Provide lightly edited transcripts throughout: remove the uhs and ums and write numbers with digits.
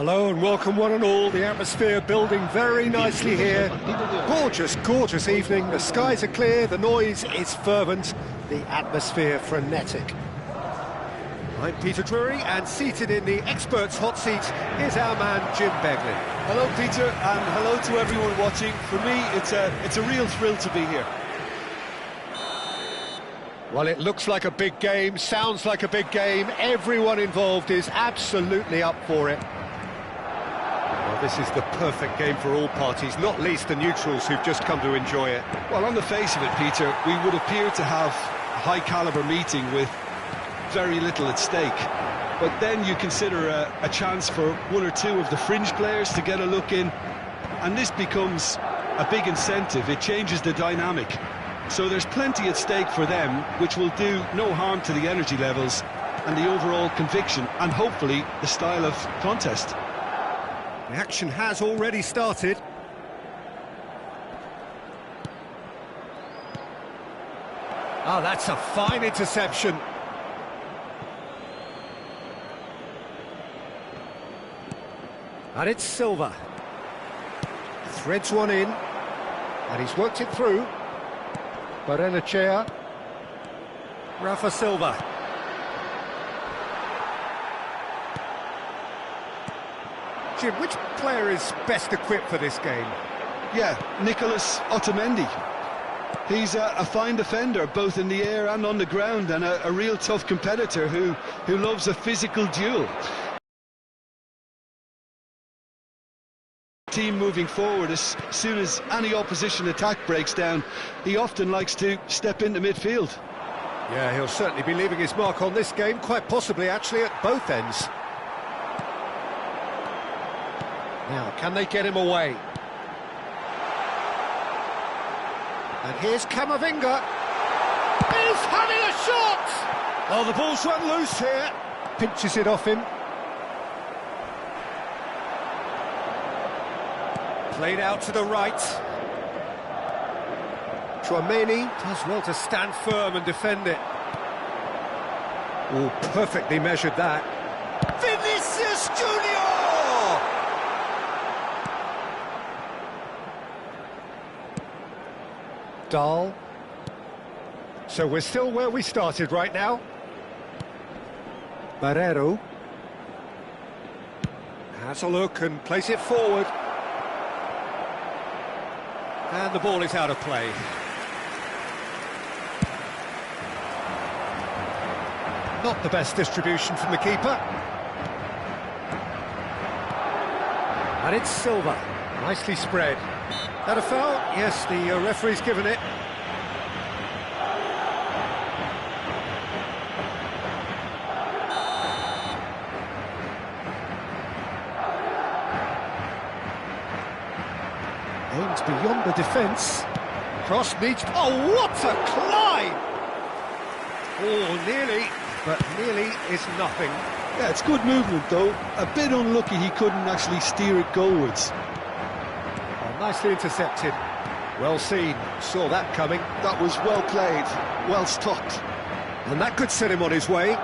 Hello and welcome one and all. The atmosphere building very nicely here. Gorgeous, gorgeous evening. The skies are clear, the noise is fervent, the atmosphere frenetic. I'm Peter Drury, and seated in the experts' hot seat is our man Jim Beglin. Hello Peter, and hello to everyone watching. For me, it's a real thrill to be here. Well, it looks like a big game, sounds like a big game. Everyone involved is absolutely up for it. Well, this is the perfect game for all parties, not least the neutrals who've just come to enjoy it. Well, on the face of it, Peter, we would appear to have a high-caliber meeting with very little at stake. But then you consider a chance for one or two of the fringe players to get a look in, and this becomes a big incentive. It changes the dynamic. So there's plenty at stake for them, which will do no harm to the energy levels and the overall conviction, and hopefully the style of contest. The action has already started. Oh, that's a fine interception. And it's Silva. Threads one in, and he's worked it through. Barrenechea. Rafa Silva. Jim, which player is best equipped for this game? Yeah, Nicolas Otamendi. He's a fine defender, both in the air and on the ground, and a real tough competitor who loves a physical duel. Team moving forward, as soon as any opposition attack breaks down, he often likes to step into midfield. Yeah, he'll certainly be leaving his mark on this game, quite possibly actually at both ends. Now, can they get him away? And here's Camavinga. He's having a shot! Oh, the ball's run loose here. Pinches it off him. Played out to the right. Tchouaméni does well to stand firm and defend it. Oh, perfectly measured that. Vinicius Junior! Dahl. So we're still where we started right now. Barreiro has a look and plays it forward. And the ball is out of play. Not the best distribution from the keeper. And it's Silva. Nicely spread. That a foul? Yes, the referee's given it. Aims beyond the defence. Cross needs... Oh, what a climb! Oh, nearly, but nearly is nothing. Yeah, it's good movement, though. A bit unlucky he couldn't actually steer it goalwards. Oh, nicely intercepted. Well seen. Saw that coming. That was well played, well stopped. And that could set him on his way.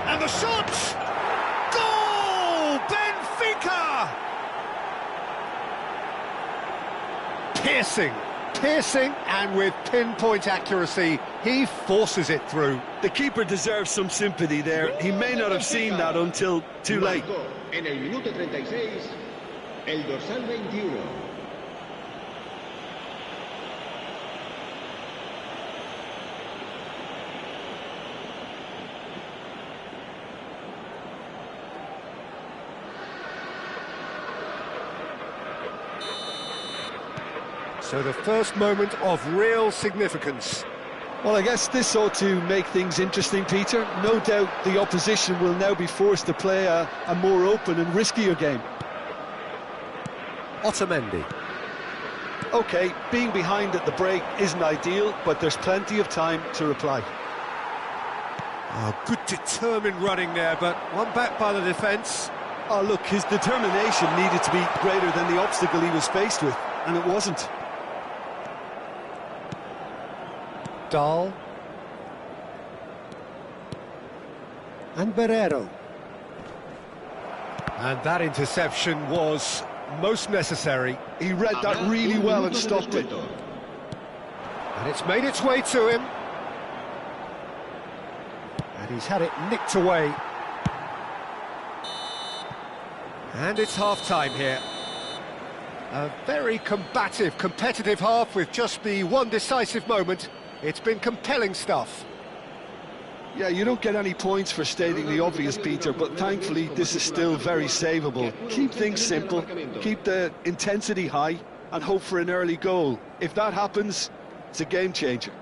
And the shot! Goal! Benfica! Piercing, and with pinpoint accuracy, he forces it through. The keeper deserves some sympathy there. He may not have seen that until too late. En el minuto 36, el dorsal 21. So the first moment of real significance. Well, I guess this ought to make things interesting, Peter. No doubt the opposition will now be forced to play a more open and riskier game. Otamendi. OK, being behind at the break isn't ideal, but there's plenty of time to reply. Oh, good determined running there, but one back by the defence. Oh, look, his determination needed to be greater than the obstacle he was faced with, and it wasn't. Dahl. And Barreiro. And that interception was most necessary. He read that really well and stopped it. And it's made its way to him. And he's had it nicked away. And it's half-time here. A very combative, competitive half with just the one decisive moment. It's been compelling stuff. Yeah, you don't get any points for stating the obvious, Peter, but thankfully this is still very savable. Keep things simple, keep the intensity high, and hope for an early goal. If that happens, it's a game changer.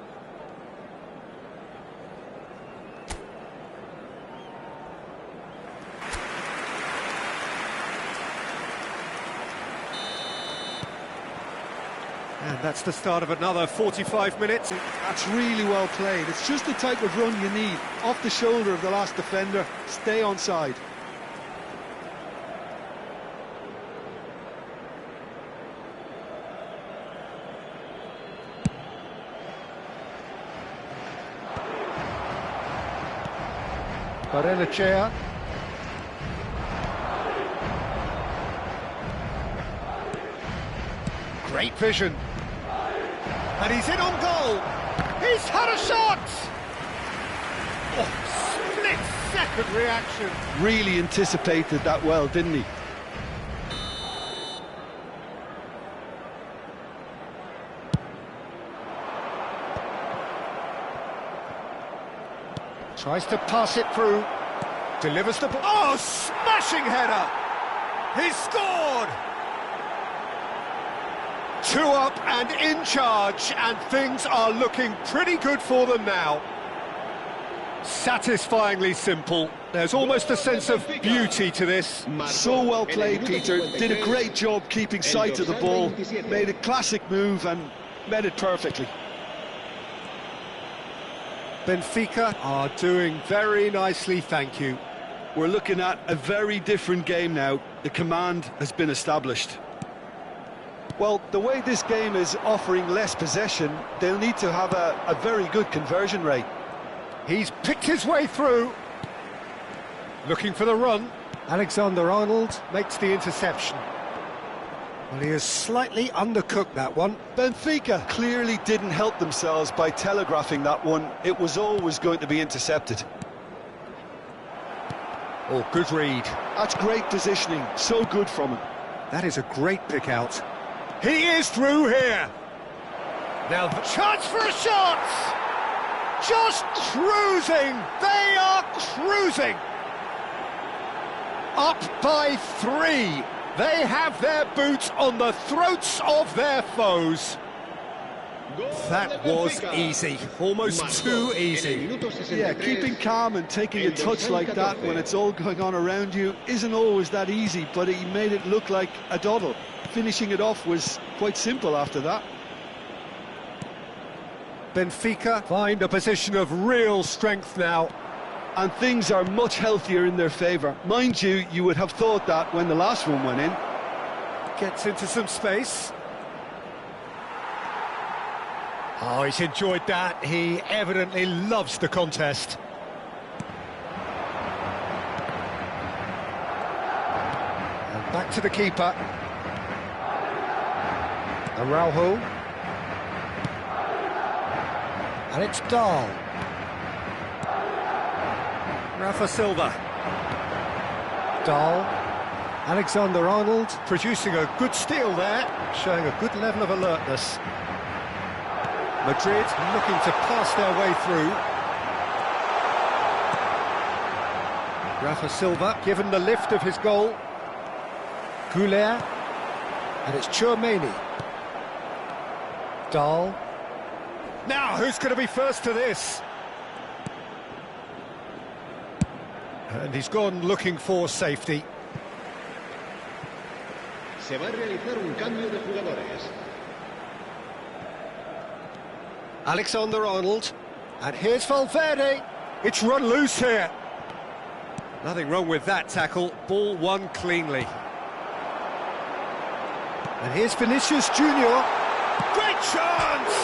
And that's the start of another 45 minutes. That's really well played. It's just the type of run you need. Off the shoulder of the last defender, stay onside. Barrenechea. Great vision. And he's in on goal. He's had a shot. Oh, split-second reaction. Really anticipated that well, didn't he? Tries to pass it through. Delivers the ball. Oh, smashing header. He's scored. 2 up and in charge, and things are looking pretty good for them now. Satisfyingly simple. There's almost a sense of beauty to this. So well played, Peter. Did a great job keeping sight of the ball. Made a classic move and met it perfectly. Benfica are doing very nicely, thank you. We're looking at a very different game now. The command has been established. Well, the way this game is offering less possession, they'll need to have a very good conversion rate. He's picked his way through. Looking for the run. Alexander-Arnold makes the interception. Well, he has slightly undercooked that one. Benfica clearly didn't help themselves by telegraphing that one. It was always going to be intercepted. Oh, good read. That's great positioning. So good from him. That is a great pick out. He is through here. Now the chance for a shot. Just cruising. They are cruising. Up by 3. They have their boots on the throats of their foes. That was easy, almost too easy. Yeah, keeping calm and taking a touch like that when it's all going on around you isn't always that easy, but he made it look like a doddle. Finishing it off was quite simple after that. Benfica find a position of real strength now. And things are much healthier in their favour. Mind you, you would have thought that when the last one went in. Gets into some space. Oh, he's enjoyed that. He evidently loves the contest. And back to the keeper. Araujo. And it's Dahl. Rafa Silva. Dahl. Alexander-Arnold producing a good steal there, showing a good level of alertness. Madrid looking to pass their way through. Rafa Silva given the lift of his goal. Goulet. And it's Tchouaméni. Dahl. Now, who's going to be first to this? And he's gone looking for safety. Se va a realizar un cambio de jugadores. Alexander-Arnold. And here's Valverde. It's run loose here. Nothing wrong with that tackle. Ball won cleanly. And here's Vinicius Junior. Great chance!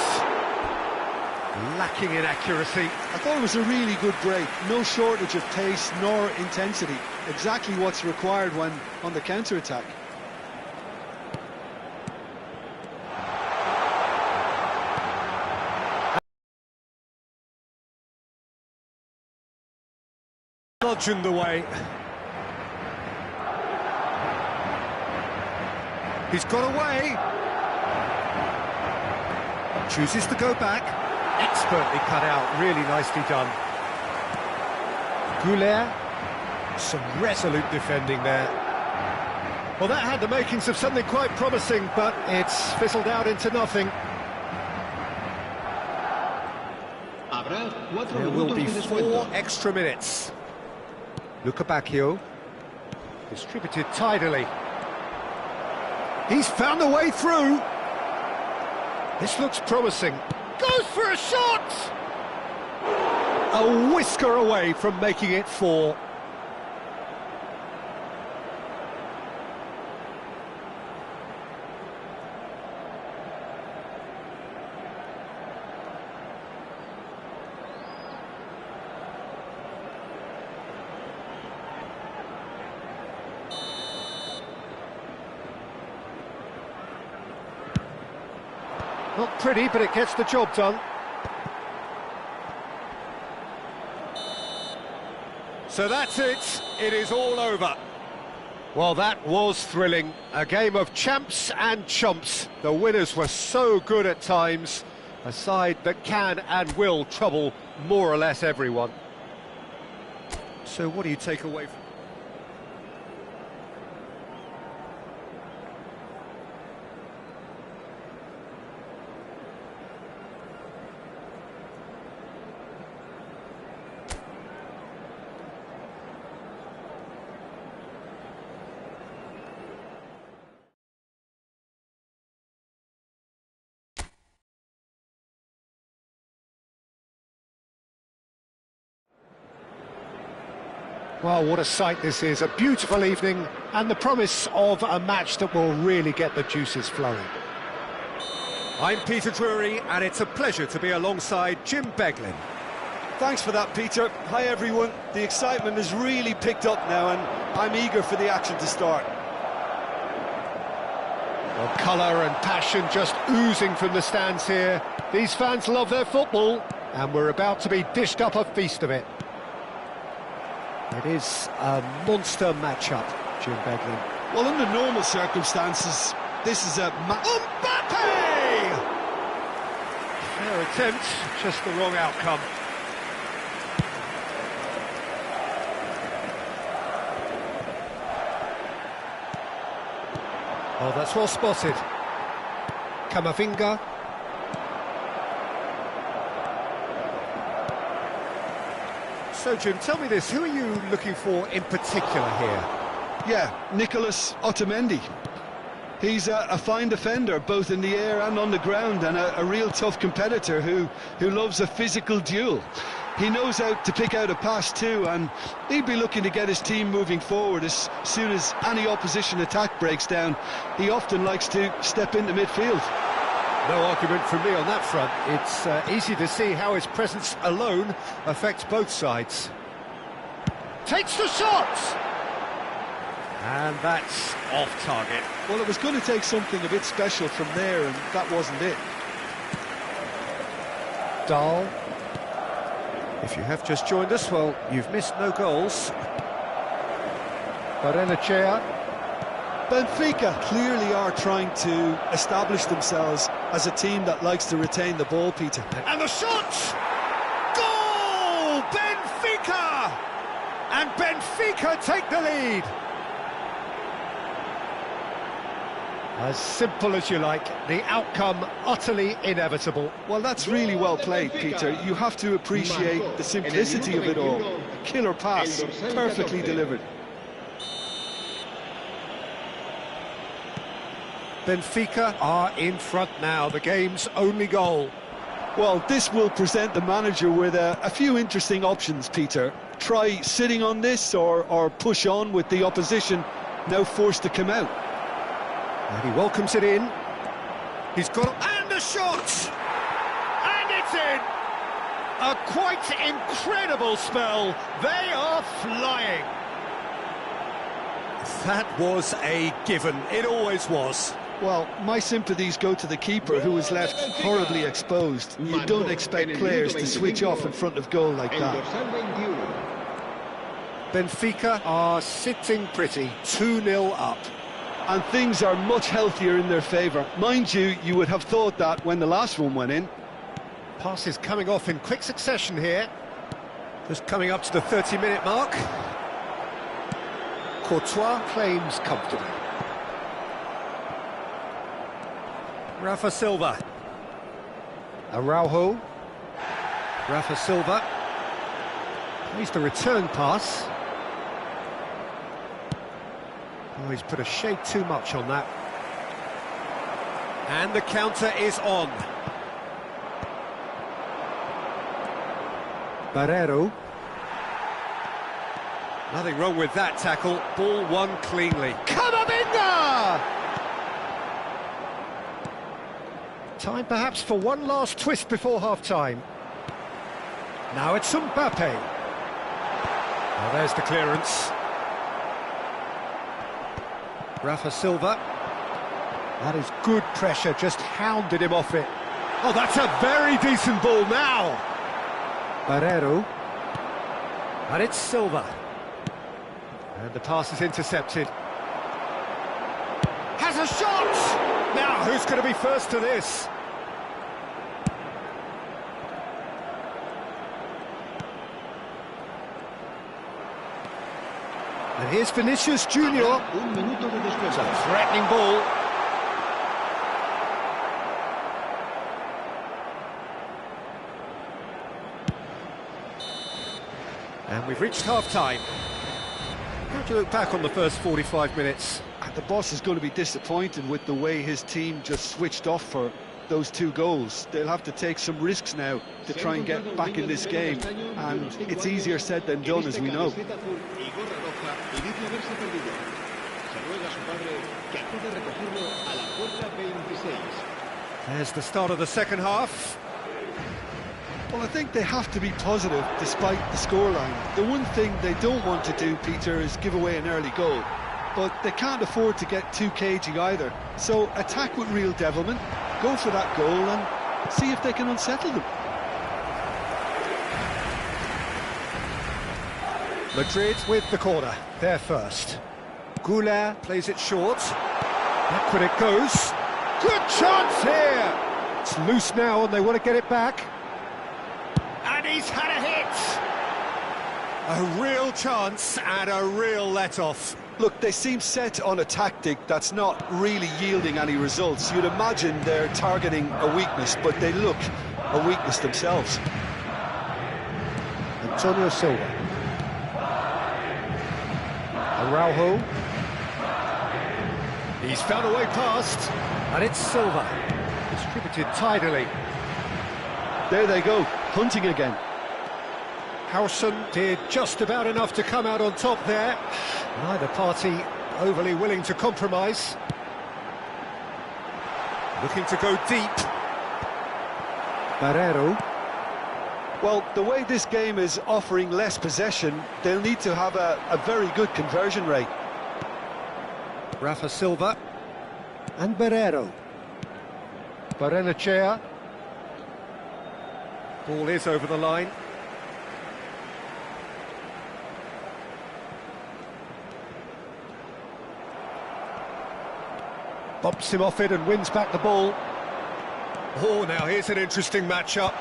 Lacking in accuracy. I thought it was a really good break. No shortage of pace nor intensity. exactly what's required when on the counter-attack. Bludgeoned away. He's got away. Chooses to go back. Expertly cut out, really nicely done. Goulet, some resolute defending there. Well, that had the makings of something quite promising, but it's fizzled out into nothing. There will be 4 extra minutes. Luca Bacchio, distributed tidily. He's found a way through. This looks promising. Goes for a shot! A whisker away from making it 4. Not pretty, but it gets the job done. So that's it. It is all over. Well, that was thrilling. A game of champs and chumps. The winners were so good at times. A side that can and will trouble more or less everyone. So what do you take away from... Well, what a sight this is, a beautiful evening and the promise of a match that will really get the juices flowing. I'm Peter Drury and it's a pleasure to be alongside Jim Beglin. Thanks for that, Peter. Hi everyone. The excitement has really picked up now and I'm eager for the action to start. Well, colour and passion just oozing from the stands here. These fans love their football and we're about to be dished up a feast of it. It is a monster matchup, Jim Beglin. Well, under normal circumstances, this is a Mbappe! Fair attempt, just the wrong outcome. Oh, that's well spotted. Camavinga. So, Jim, tell me this, who are you looking for in particular here? Yeah, Nicolas Otamendi. He's a fine defender, both in the air and on the ground, and a real tough competitor who loves a physical duel. He knows how to pick out a pass too, and he'd be looking to get his team moving forward as soon as any opposition attack breaks down. He often likes to step into midfield. No argument from me on that front. It's easy to see how his presence alone affects both sides. Takes the shot! And that's off target. Well, it was going to take something a bit special from there, and that wasn't it. Dahl. If you have just joined us, well, you've missed no goals. Barrenechea. Benfica clearly are trying to establish themselves as a team that likes to retain the ball, Peter. And the shot! Goal! Benfica! And Benfica take the lead. As simple as you like, the outcome utterly inevitable. Well, that's really well played, Peter. You have to appreciate the simplicity of it all. A killer pass, perfectly delivered. Benfica are in front now, the game's only goal. Well, this will present the manager with a few interesting options, Peter. Try sitting on this or push on with the opposition now forced to come out. And he welcomes it in. He's got... And the shot! And it's in! A quite incredible spell. They are flying. That was a given. It always was. Well, my sympathies go to the keeper, who was left horribly exposed. You don't expect players to switch off in front of goal like that. Benfica are sitting pretty, 2-0 up. And things are much healthier in their favour. Mind you, you would have thought that when the last one went in. Passes coming off in quick succession here. Just coming up to the 30-minute mark. Courtois claims comfortably. Rafa Silva. Araujo. Rafa Silva. Plays the return pass. Oh, he's put a shade too much on that. And the counter is on. Barreiro. Nothing wrong with that tackle. Ball won cleanly. Camavinga! Time perhaps for one last twist before half-time. Now it's Mbappe. Now there's the clearance. Rafa Silva. That is good pressure, just hounded him off it. Oh, that's a very decent ball now. Barreiro. And it's Silva. And the pass is intercepted. Has a shot! Now, who's going to be first to this? And here's Vinicius Junior. It's a threatening ball. And we've reached half-time. How do you look back on the first 45 minutes? The boss is going to be disappointed with the way his team just switched off for those two goals. They'll have to take some risks now to try and get back in this game, and it's easier said than done, as we know. There's the start of the second half. Well, I think they have to be positive despite the scoreline. The one thing they don't want to do, Peter, is give away an early goal. But they can't afford to get too cagey either. So attack with real devilment, go for that goal and see if they can unsettle them. Madrid with the corner, they're first. Goulart plays it short. Backward it goes. Good chance here! It's loose now and they want to get it back. And he's had a hit! A real chance and a real let-off. Look, they seem set on a tactic that's not really yielding any results. You'd imagine they're targeting a weakness, but they look a weakness themselves. Antonio Silva. Araujo. He's found a way past, and it's Silva. Distributed tidily. There they go, hunting again. Howson did just about enough to come out on top there. Neither party overly willing to compromise. Looking to go deep. Barreiro. Well, the way this game is offering less possession, they'll need to have a very good conversion rate. Rafa Silva. And Barreiro. Barrenechea. Ball is over the line. Bumps him off it and wins back the ball. Oh, now here's an interesting matchup.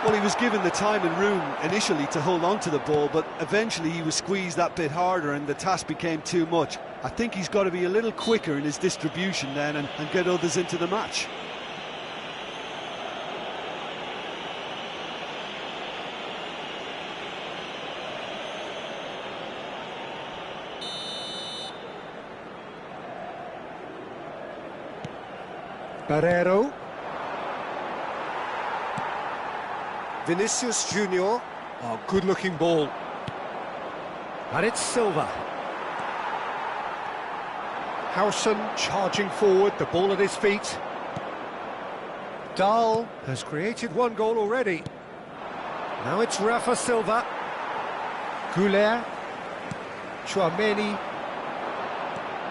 Well, he was given the time and room initially to hold on to the ball, but eventually he was squeezed that bit harder and the task became too much. I think he's got to be a little quicker in his distribution then and get others into the match. Barreiro. Vinicius Junior. Oh, good-looking ball. And it's Silva. Howson charging forward, the ball at his feet. Dahl has created one goal already. Now it's Rafa Silva. Goulart. Chouameni.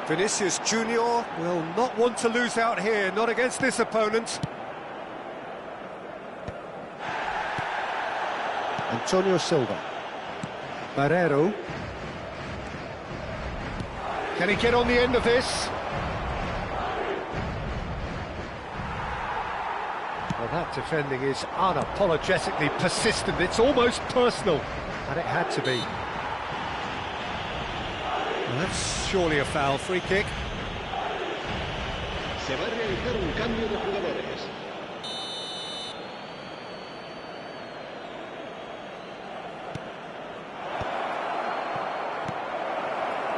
Vinicius Junior will not want to lose out here, not against this opponent. Antonio Silva. Barrero. Can he get on the end of this? Well, that defending is unapologetically persistent. It's almost personal, and it had to be. Well, that's surely a foul. Free kick. Se va a realizar un cambio de jugadores.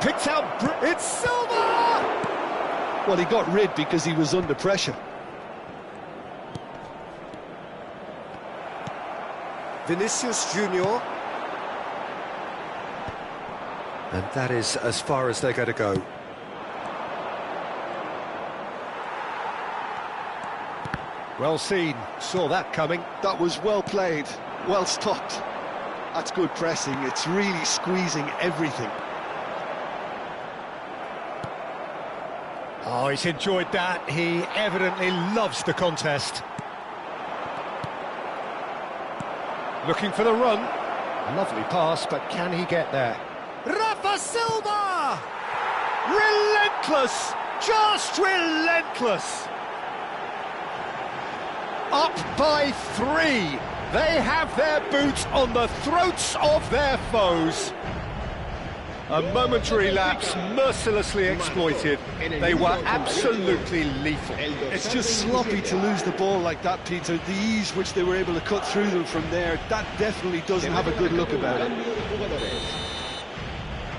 Picked out, it's Silva! Well, he got rid because he was under pressure. Vinicius Junior. And that is as far as they're going to go. Well seen, saw that coming. That was well played, well stopped. That's good pressing, it's really squeezing everything. Oh, he's enjoyed that. He evidently loves the contest. Looking for the run. Lovely pass, but can he get there? Rafa Silva! Relentless! Just relentless! Up by 3. They have their boots on the throats of their foes. A momentary lapse mercilessly exploited. They were absolutely lethal. It's just sloppy to lose the ball like that, Peter. The ease which they were able to cut through them from there, that definitely doesn't have a good look about it.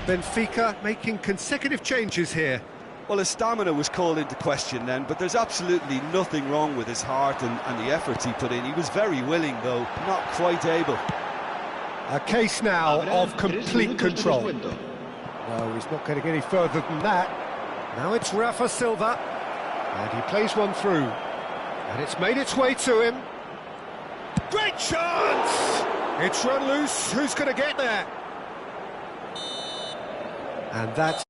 Benfica making consecutive changes here. Well, his stamina was called into question then, but there's absolutely nothing wrong with his heart and the efforts he put in. He was very willing, though, not quite able. A case now of complete control. No, he's not going to get any further than that. Now it's Rafa Silva, and he plays one through. And it's made its way to him. Great chance! It's run loose. Who's going to get there? And that's